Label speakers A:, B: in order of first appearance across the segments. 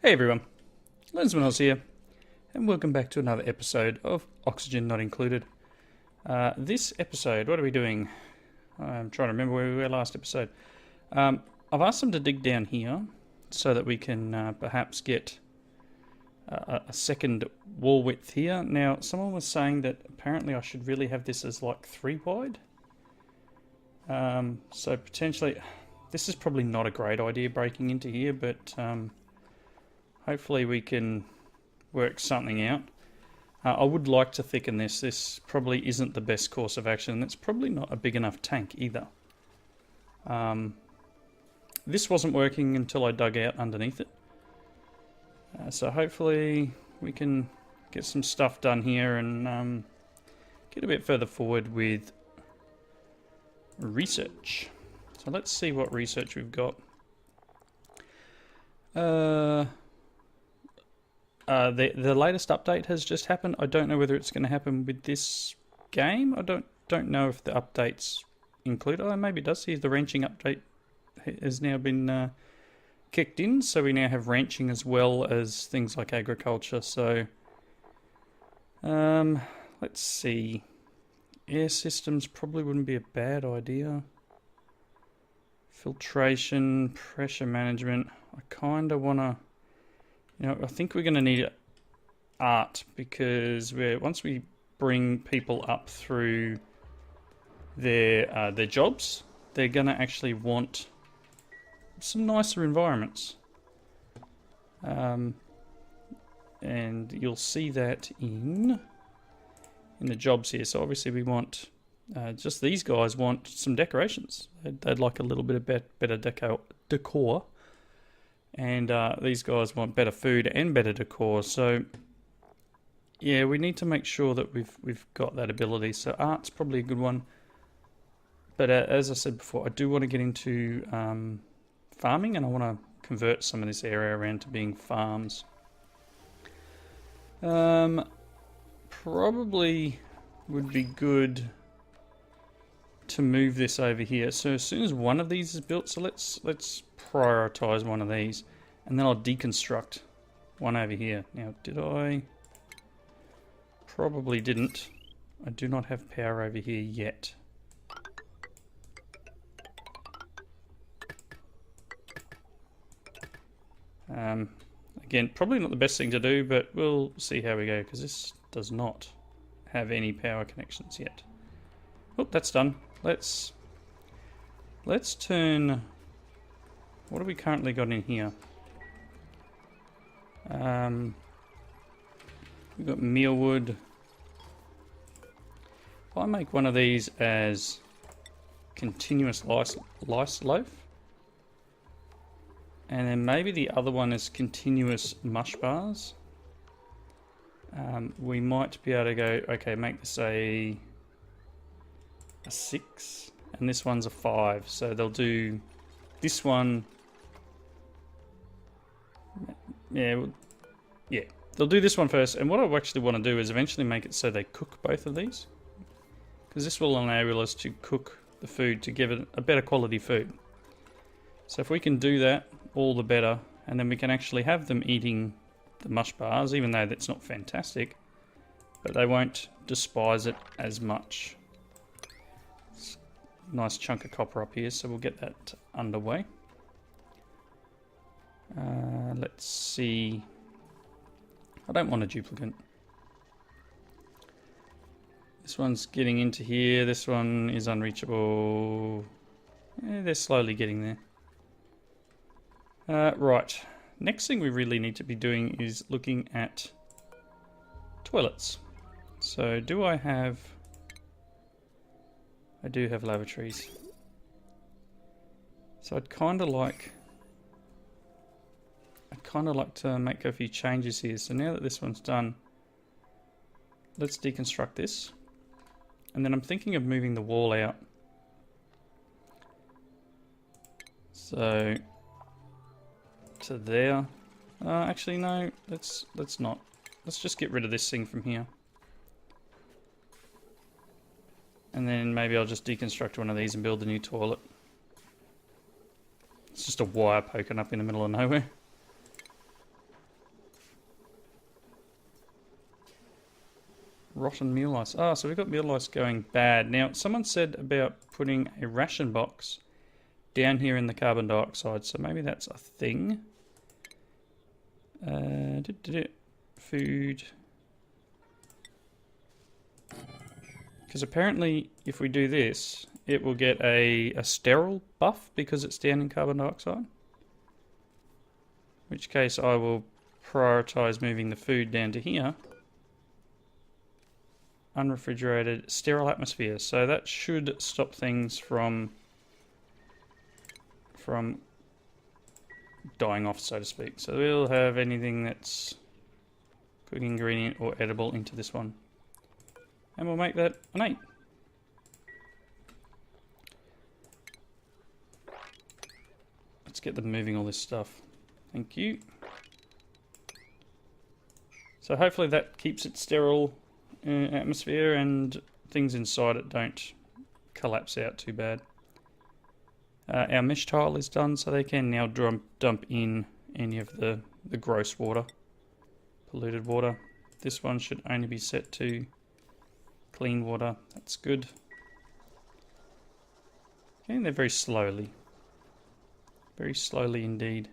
A: Hey everyone, Lensmanos here, and welcome back to another episode of Oxygen Not Included. This episode, what are we doing? I'm trying to remember where we were last episode. I've asked them to dig down here so that we can perhaps get a second wall width here. Now, someone was saying that apparently I should really have this as like 3 wide. So potentially, this is probably not a great idea breaking into here, but hopefully we can work something out. I would like to thicken this. This probably isn't the best course of action, and it's probably not a big enough tank either. This wasn't working until I dug out underneath it. So hopefully we can get some stuff done here and get a bit further forward with research. So let's see what research we've got. The latest update has just happened. I don't know whether it's going to happen with this game. I don't know if the updates include. Oh, maybe it does. Here's the ranching update has now been kicked in, so we now have ranching as well as things like agriculture. So let's see. Air systems probably wouldn't be a bad idea. Filtration, pressure management. I kind of want to. I think we're going to need art because once we bring people up through their jobs, they're going to actually want some nicer environments. And you'll see that in the jobs here. So obviously we want, just these guys want some decorations. They'd like a little bit of better decor. And these guys want better food and better decor. So yeah, we need to make sure that we've got that ability. So art's probably a good one. But as I said before, I do want to get into farming, and I want to convert some of this area around to being farms. Probably would be good to move this over here. So as soon as one of these is built, so let's prioritize one of these, and then I'll deconstruct one over here. Now, did I? Probably didn't. I do not have power over here yet. Again, probably not the best thing to do, but we'll see how we go, because this does not have any power connections yet. Oh, that's done. Let's turn. What have we currently got in here? We've got mealwood. If I make one of these as continuous lice loaf, and then maybe the other one is continuous mush bars, we might be able to go, okay, make this a 6, and this one's a 5. So they'll do this one. Yeah, they'll do this one first, and what I actually want to do is eventually make it so they cook both of these, because this will enable us to cook the food to give it a better quality food. So if we can do that, all the better, and then we can actually have them eating the mush bars, even though that's not fantastic, but they won't despise it as much. Nice chunk of copper up here, so we'll get that underway. Let's see. I don't want a duplicate. This one's getting into here. This one is unreachable. They're slowly getting there. Right. Next thing we really need to be doing is looking at toilets. So do I have... I do have lavatories. So I'd kind of like to make a few changes here. So now that this one's done, let's deconstruct this. And then I'm thinking of moving the wall out. So to there. Actually no, let's not. Let's just get rid of this thing from here. And then maybe I'll just deconstruct one of these and build a new toilet. It's just a wire poking up in the middle of nowhere. rotten meal ice. Ah, so we've got meal ice going bad. Now, someone said about putting a ration box down here in the carbon dioxide, so maybe that's a thing. Food. Because apparently, if we do this, it will get a sterile buff because it's down in carbon dioxide. In which case, I will prioritize moving the food down to here. Unrefrigerated, sterile atmosphere. So that should stop things from dying off, so to speak. So we'll have anything that's cooking ingredient or edible into this one. And we'll make that an 8. Let's get them moving all this stuff. Thank you. So hopefully that keeps it sterile atmosphere and things inside it don't collapse out too bad. Our mesh tile is done, so they can now dump in any of the gross water, polluted water. This one should only be set to clean water. That's good. Getting there very slowly. Very slowly indeed.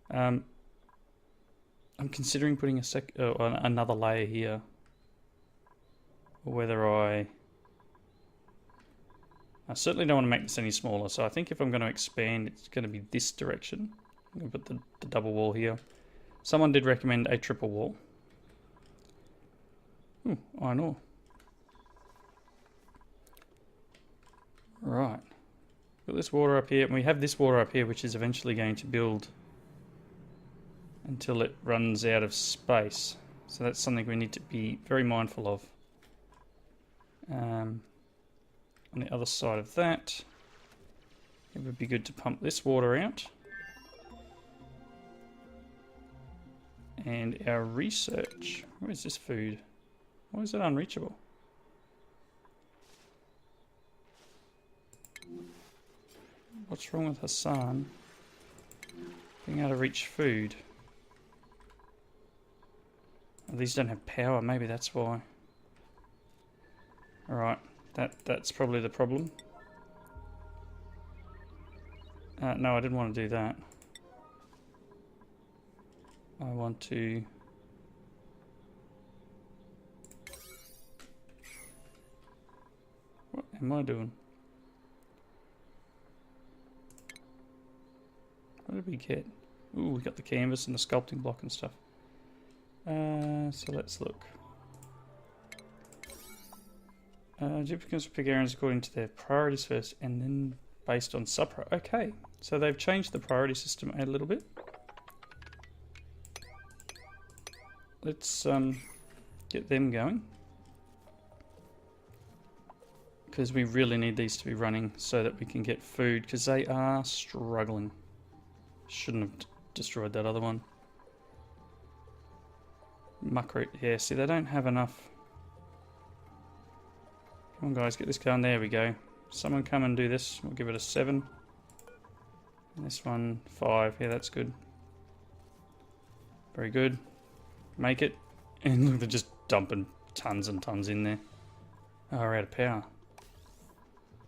A: I'm considering putting another layer here. Or whether I certainly don't want to make this any smaller, so I think if I'm going to expand, it's going to be this direction. I'm going to put the double wall here. Someone did recommend a triple wall. Ooh, iron ore. Right. Got this water up here, and we have this water up here, which is eventually going to build until it runs out of space. So that's something we need to be very mindful of. On the other side of that, it would be good to pump this water out. And our research, where is this food? Why is it unreachable? What's wrong with Hassan being able to reach food? Oh, these don't have power, maybe that's why. Alright, that's probably the problem. No, I didn't want to do that. I want to... What am I doing? What did we get? Ooh, we got the canvas and the sculpting block and stuff. So let's look. Duplicates pick errands according to their priorities first and then based on sub-priority. Okay, so they've changed the priority system a little bit. Let's get them going. Because we really need these to be running so that we can get food, because they are struggling. Shouldn't have destroyed that other one. Muckroot, yeah, see they don't have enough. Come on guys, get this going. There we go. Someone come and do this. We'll give it a 7. And this one, 5. Yeah, that's good. Very good. Make it. And look, they're just dumping tons and tons in there. Oh, we're out of power.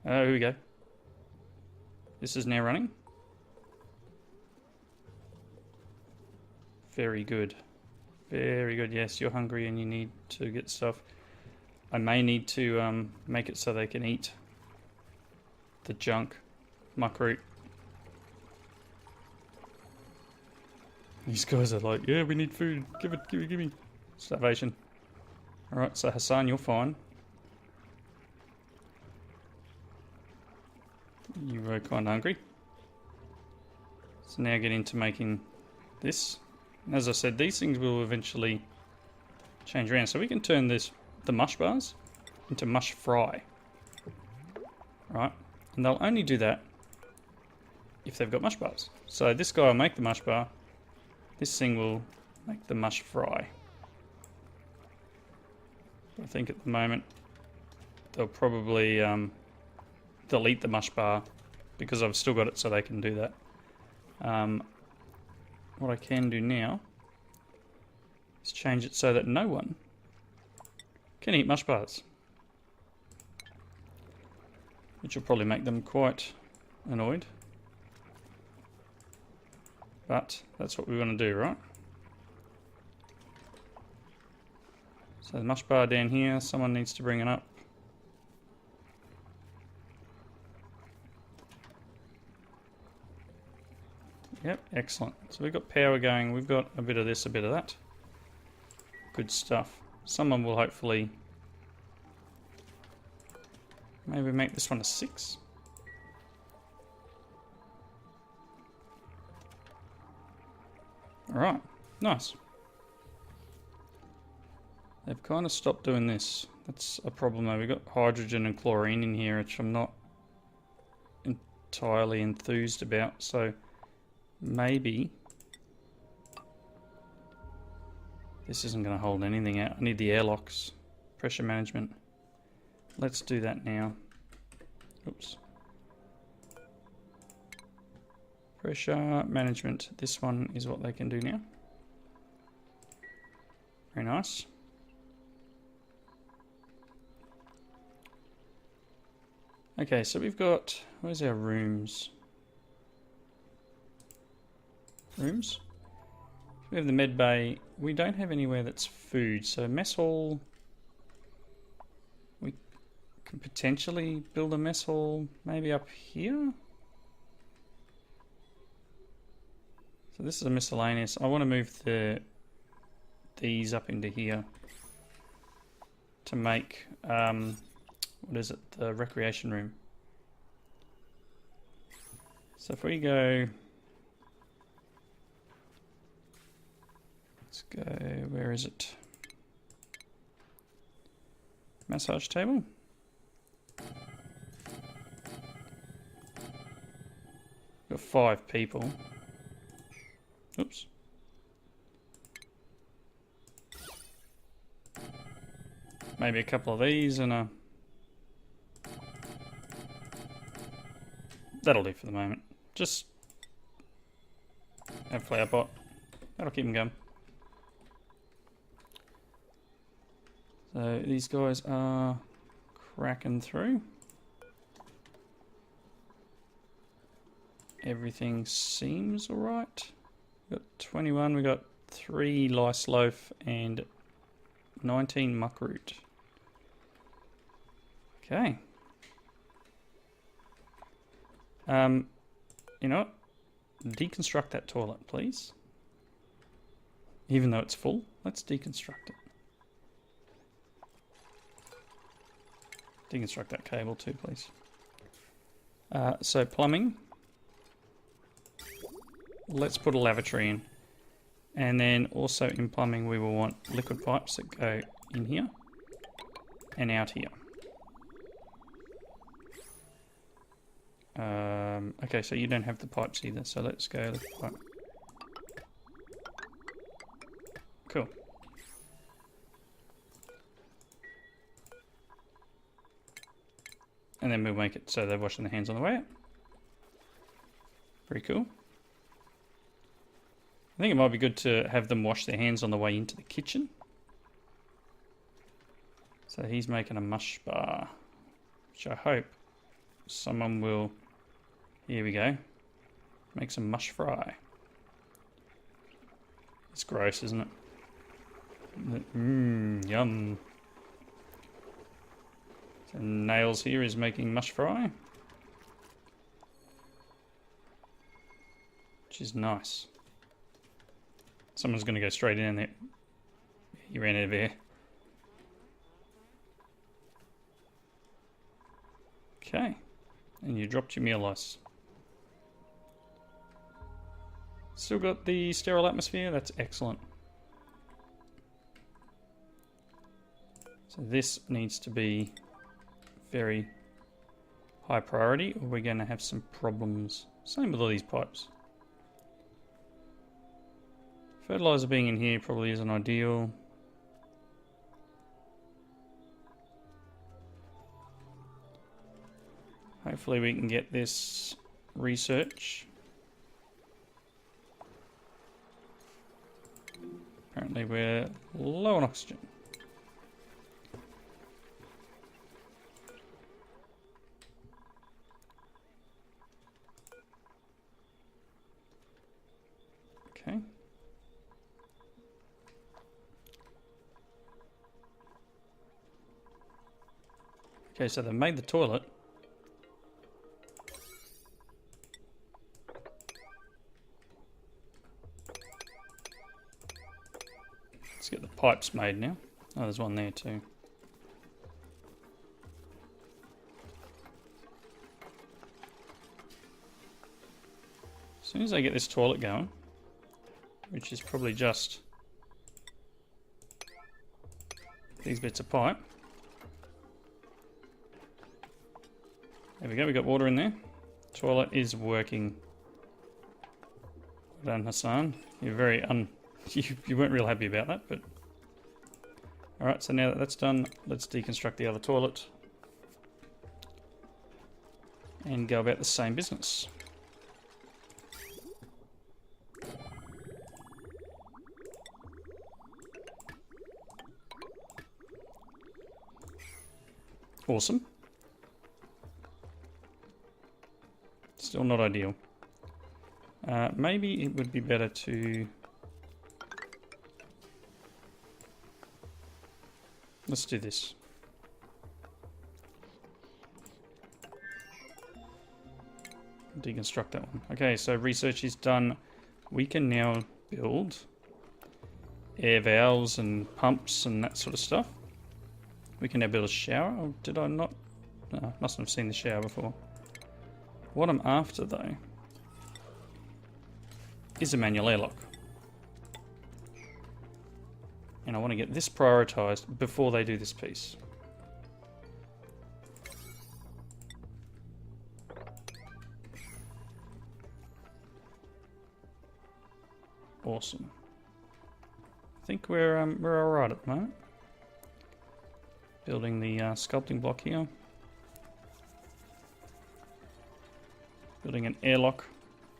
A: Oh, here we go. This is now running. Very good. Very good. Yes, you're hungry and you need to get stuff. I may need to make it so they can eat the junk. Muckroot. These guys are like, yeah, we need food. Give it, give me. Starvation. Alright, so Hassan, you're fine. You were kind of hungry. So now get into making this. And as I said, these things will eventually change around. So we can turn the mush bars into mush fry. Right? And they'll only do that if they've got mush bars. So this guy will make the mush bar. This thing will make the mush fry. I think at the moment they'll probably they'll eat the mush bar because I've still got it so they can do that. What I can do now is change it so that no one can eat mush bars, which will probably make them quite annoyed. But that's what we want to do, right? So the mush bar down here, someone needs to bring it up. Yep, excellent. So we've got power going, we've got a bit of this, a bit of that. Good stuff. Someone will hopefully... maybe make this one a 6. Alright, nice. They've kind of stopped doing this. That's a problem though. We've got hydrogen and chlorine in here, which I'm not entirely enthused about. So maybe this isn't going to hold anything out. I need the airlocks. Pressure management. Let's do that now. Oops. Pressure management. This one is what they can do now. Very nice. Okay, so we've got... where's our rooms? Rooms? We have the med bay. We don't have anywhere that's food, so mess hall... we can potentially build a mess hall maybe up here? So this is a miscellaneous. I want to move these up into here to make... what is it? The recreation room. So if we go... let's go... where is it? Massage table. Got 5 people. Oops. Maybe a couple of these and a... that'll do for the moment. Just have flower pot. That'll keep them going. So these guys are cracking through. Everything seems alright. We've got 21, we got 3 lice loaf and 19 muckroot. Okay. You know what? Deconstruct that toilet, please. Even though it's full, let's deconstruct it. Deconstruct that cable too, please. So plumbing. Let's put a lavatory in. And then also in plumbing we will want liquid pipes that go in here and out here. Okay, so you don't have the pipes either, so let's go liquid pipe. Cool. And then we'll make it so they're washing their hands on the way out. Very cool. I think it might be good to have them wash their hands on the way into the kitchen. So he's making a mush bar, which I hope someone will... here we go. Make some mush fry. It's gross, isn't it? Yum. So Nails here is making mush fry, which is nice. Someone's going to go straight in there. He ran out of air. Okay. And you dropped your meal lice. Still got the sterile atmosphere. That's excellent. So this needs to be very high priority or we're going to have some problems. Same with all these pipes. Fertilizer being in here probably isn't ideal. Hopefully we can get this research. Apparently we're low on oxygen. Okay. Okay, so they made the toilet. Let's get the pipes made now. Oh, there's one there too. As soon as I get this toilet going, which is probably just these bits of pipe. There we go, we got water in there. Toilet is working. Well done, Hassan. You're very you weren't real happy about that, but alright, so now that that's done, let's deconstruct the other toilet and go about the same business. Awesome. Still not ideal. Maybe it would be better to... Let's do this. Deconstruct that one. Okay, so research is done. We can now build air valves and pumps and that sort of stuff. We can now build a shower. Or did I not? No, I mustn't have seen the shower before. What I'm after, though, is a manual airlock. And I want to get this prioritized before they do this piece. Awesome. I think we're alright at the moment. Building the sculpting block here. Building an airlock,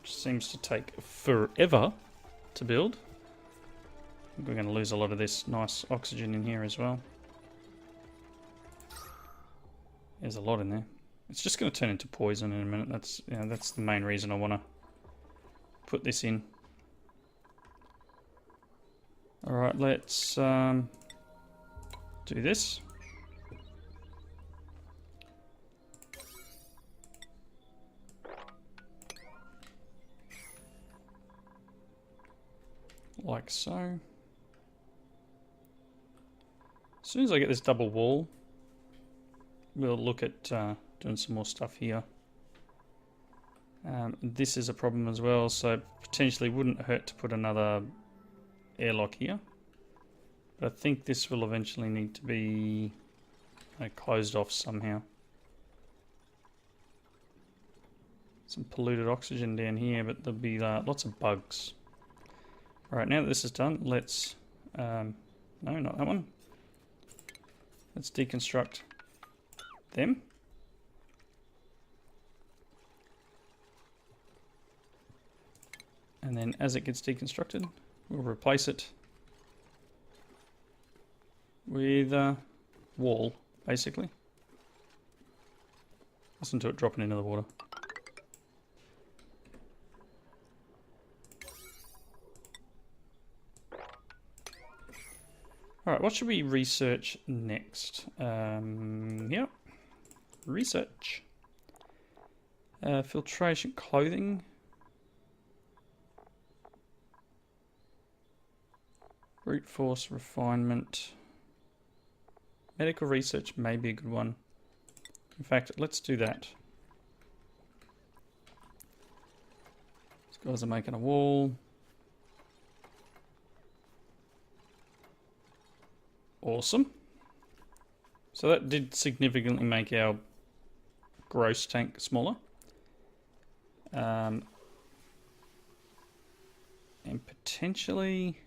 A: which seems to take forever to build. I think we're going to lose a lot of this nice oxygen in here as well. There's a lot in there. It's just going to turn into poison in a minute. That's the main reason I want to put this in. All right, let's do this. Like so. As soon as I get this double wall, we'll look at doing some more stuff here. This is a problem as well, so potentially wouldn't hurt to put another airlock here. But I think this will eventually need to be closed off somehow. Some polluted oxygen down here, but there'll be lots of bugs. Alright, now that this is done, let's... no, not that one. Let's deconstruct them. And then as it gets deconstructed, we'll replace it with a wall, basically. Listen to it dropping into the water. Alright, what should we research next? Yep. Research. Filtration, clothing. Brute force, refinement. Medical research may be a good one. In fact, let's do that. These guys are making a wall. Awesome. So that did significantly make our gross tank smaller. And potentially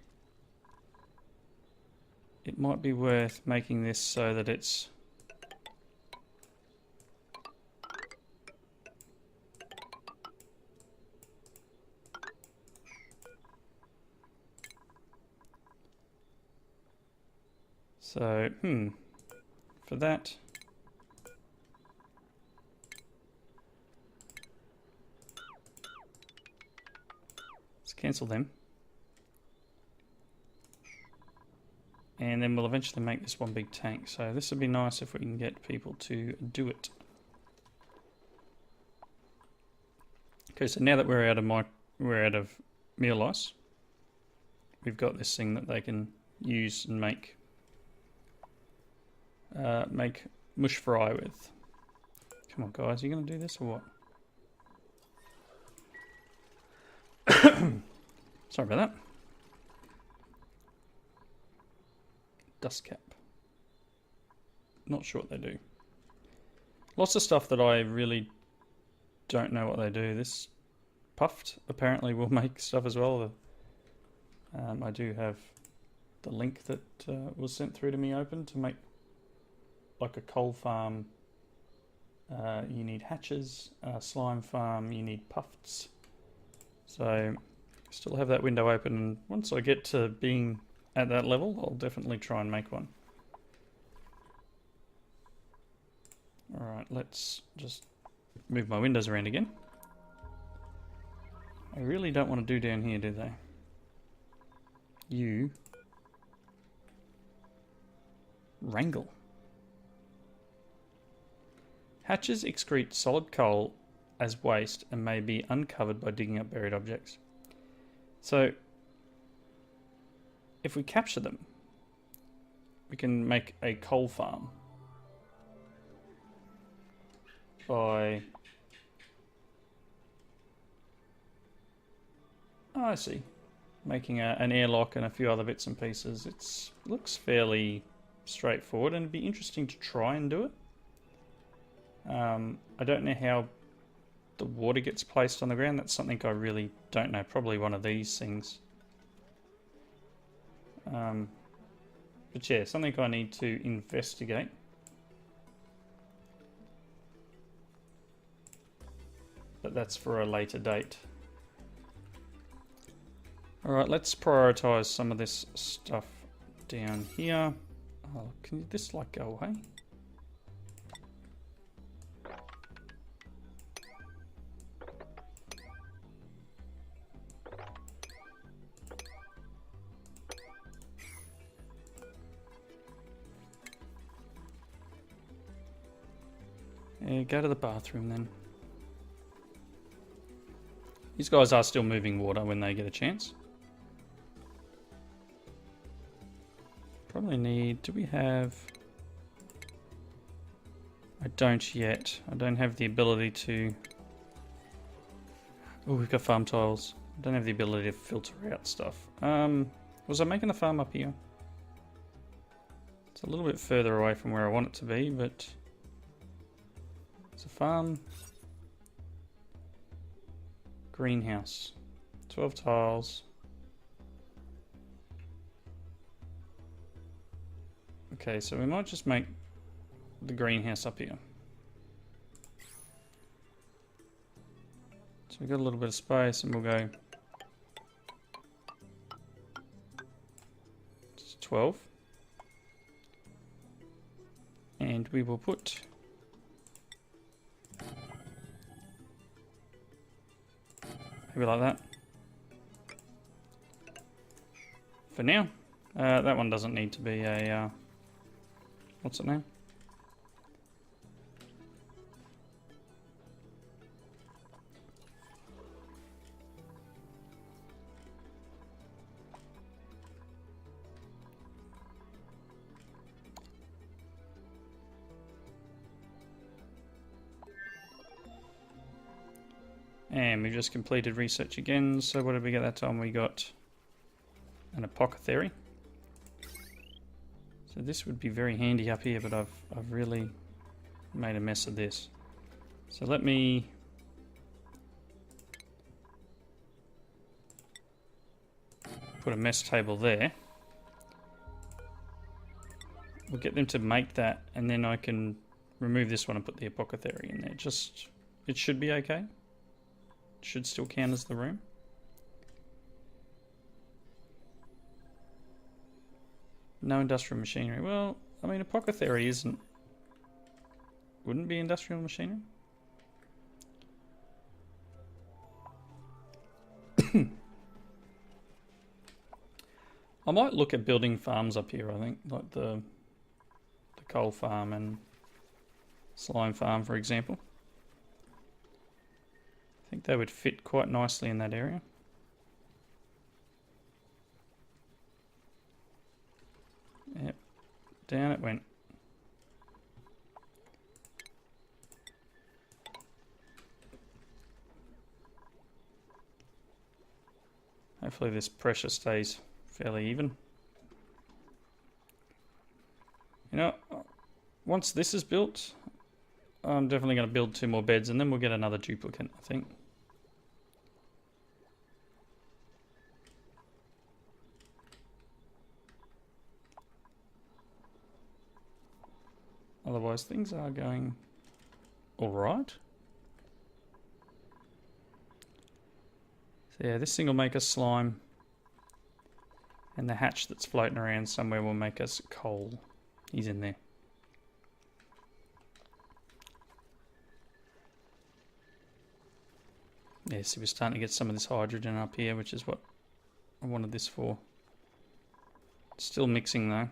A: it might be worth making this so that it's so, for that, let's cancel them. And then we'll eventually make this one big tank. So this would be nice if we can get people to do it. Okay, so now that we're out of meal lice, we've got this thing that they can use and make mush fry with. Come on, guys, are you going to do this or what? Sorry about that. Dust cap. Not sure what they do. Lots of stuff that I really don't know what they do. This puffed apparently will make stuff as well. I do have the link that was sent through to me open to make like a coal farm. You need hatches, slime farm, you need puffs. So still have that window open, and once I get to being at that level, I'll definitely try and make one. Alright, let's just move my windows around again. I really don't want to do down here, do they? You wrangle. Hatches excrete solid coal as waste and may be uncovered by digging up buried objects. So, if we capture them, we can make a coal farm by... Oh, I see. Making an airlock and a few other bits and pieces. It looks fairly straightforward, and it'd be interesting to try and do it. I don't know how the water gets placed on the ground. That's something I really don't know. Probably one of these things. But yeah, something I need to investigate. But that's for a later date. Alright, let's prioritize some of this stuff down here. Oh, can this like go away? Yeah, go to the bathroom then. These guys are still moving water when they get a chance. Probably need... Do we have... I don't yet. I don't have the ability to... Oh, we've got farm tiles. I don't have the ability to filter out stuff. Was I making the farm up here? It's a little bit further away from where I want it to be, but... It's a farm. Greenhouse. 12 tiles. Okay, so we might just make the greenhouse up here. So we've got a little bit of space, and we'll go 12. And we will put maybe like that. For now. That one doesn't need to be a... what's it name? And we just completed research again. So what did we get that time? We got an apothecary. So this would be very handy up here, but I've really made a mess of this. So let me put a mess table there. We'll get them to make that, and then I can remove this one and put the apothecary in there. Just, it should be okay. It should still count as the room. No industrial machinery. Well, I mean, apothecary wouldn't be industrial machinery. I might look at building farms up here, I think, like the coal farm and slime farm, for example. I think they would fit quite nicely in that area. Yep, down it went. Hopefully this pressure stays fairly even. You know, once this is built, I'm definitely going to build 2 more beds and then we'll get another duplicate, I think. Otherwise things are going alright. So yeah, this thing will make us slime. And the hatch that's floating around somewhere will make us coal. He's in there. Yeah, see, we're starting to get some of this hydrogen up here, which is what I wanted this for. Still mixing though.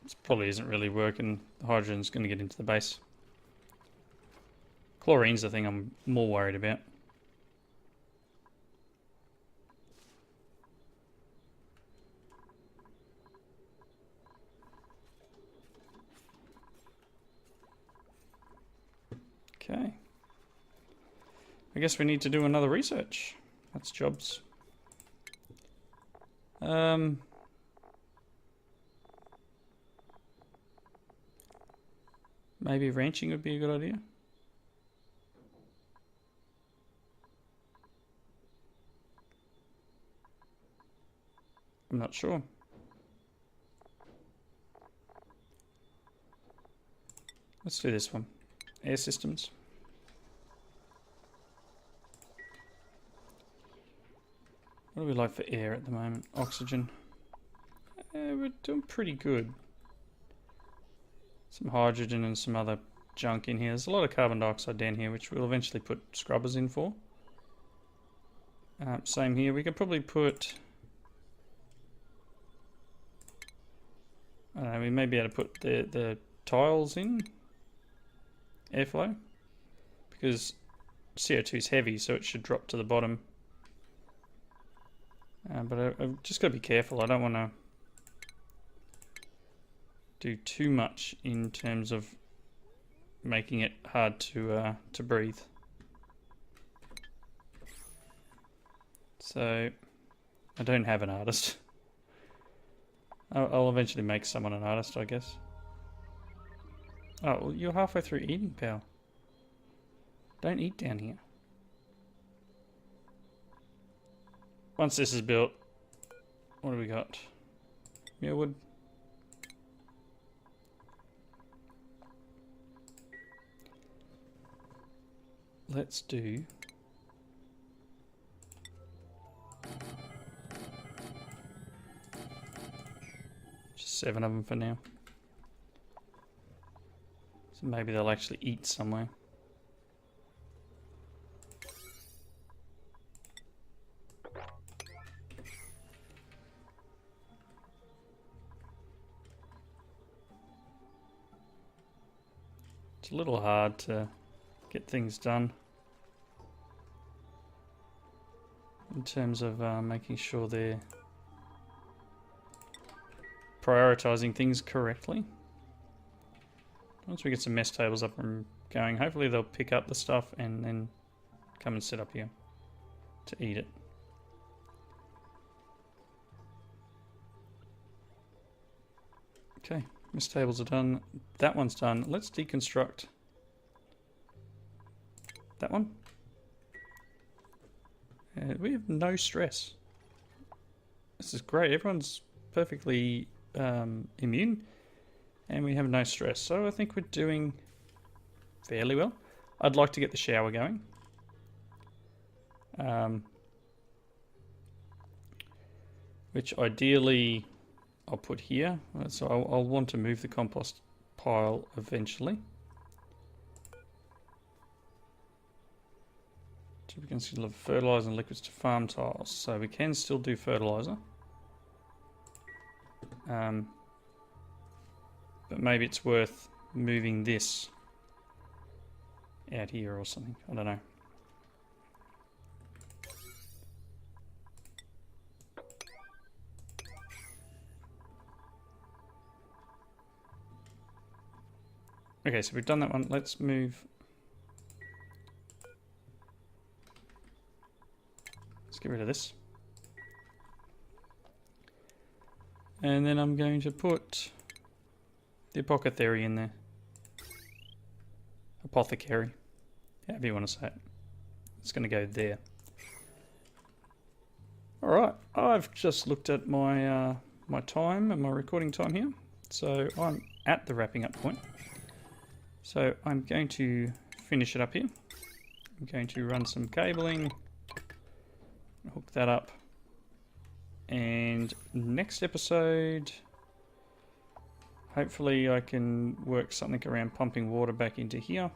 A: This probably isn't really working. The hydrogen's going to get into the base. Chlorine's the thing I'm more worried about. Okay. I guess we need to do another research. That's jobs. Maybe ranching would be a good idea. I'm not sure. Let's do this one. Air systems. What do we like for air at the moment? Oxygen. We're doing pretty good. Some hydrogen and some other junk in here. There's a lot of carbon dioxide down here, which we'll eventually put scrubbers in for. Same here. We could probably put... I don't know, we may be able to put the tiles in. Airflow. Because CO2 is heavy, so it should drop to the bottom. But I've just got to be careful. I don't want to do too much in terms of making it hard to breathe. So I don't have an artist. I'll eventually make someone an artist, I guess. Oh, well, you're halfway through eating, pal. Don't eat down here. Once this is built, what do we got? Mealwood. Let's do... just 7 of them for now. So maybe they'll actually eat somewhere. It's a little hard to get things done in terms of making sure they're prioritizing things correctly. Once we get some mess tables up and going, hopefully they'll pick up the stuff and then come and sit up here to eat it. Okay, mess tables are done. That one's done. Let's deconstruct that one. We have no stress. This is great. Everyone's perfectly immune. And we have no stress, so I think we're doing fairly well. I'd like to get the shower going. Which ideally I'll put here. So I'll want to move the compost pile eventually. So we can still fertilizer and liquids to farm tiles. So we can still do fertilizer. But maybe it's worth moving this out here or something. I don't know. Okay, so we've done that one. Let's move. Let's get rid of this. And then I'm going to put the apothecary in there. Apothecary. However you want to say it. It's going to go there. Alright, I've just looked at my my time and my recording time here. So I'm at the wrapping up point. So I'm going to finish it up here. I'm going to run some cabling, hook that up, and next episode, hopefully I can work something around pumping water back into here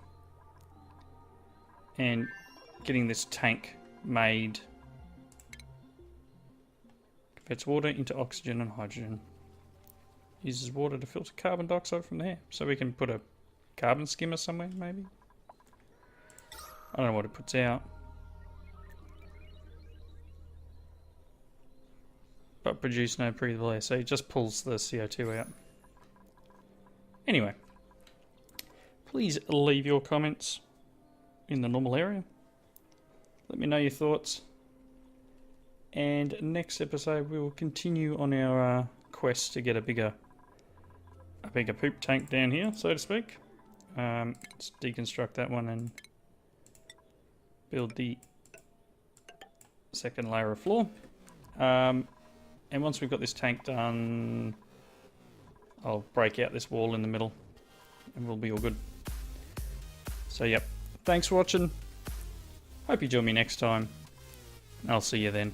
A: and getting this tank made. Converts water into oxygen and hydrogen. Uses water to filter carbon dioxide from the air. So we can put a carbon skimmer somewhere, maybe? I don't know what it puts out. But produce no breathable air, so it just pulls the CO2 out. Anyway, please leave your comments in the normal area. Let me know your thoughts. And next episode we will continue on our quest to get a bigger poop tank down here, so to speak. Let's deconstruct that one and build the second layer of floor. And once we've got this tank done, I'll break out this wall in the middle and we'll be all good. So yep, thanks for watching. Hope you join me next time. I'll see you then.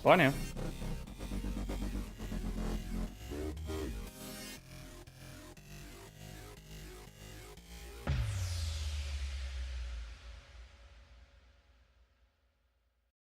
A: Bye now.